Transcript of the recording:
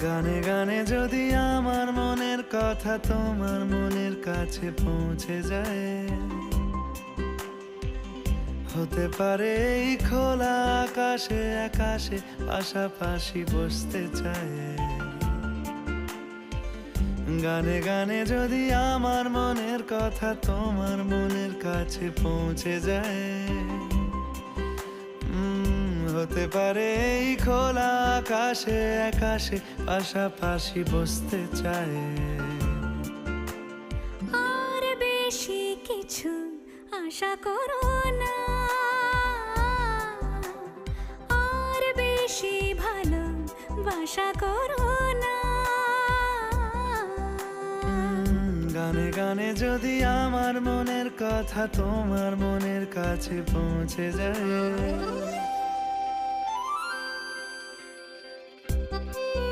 গানে গানে যদি আমার মনের কথা তোমার মনের কাছে পৌঁছে যায়, হতে পারে এই খোলা আকাশে আকাশে পাশাপাশি বসতে চায়। গানে গানে যদি আমার মনের কথা তোমার মনের কাছে পৌঁছে যায়, হতে পারে এই খোলা আকাশে আকাশে পাশাপাশি বসতে চায়। আর বেশি কিছু আশা করো না, আর বেশি ভালোবাসা করো না। গানে গানে যদি আমার মনের কথা তোমার মনের কাছে পৌঁছে যায়,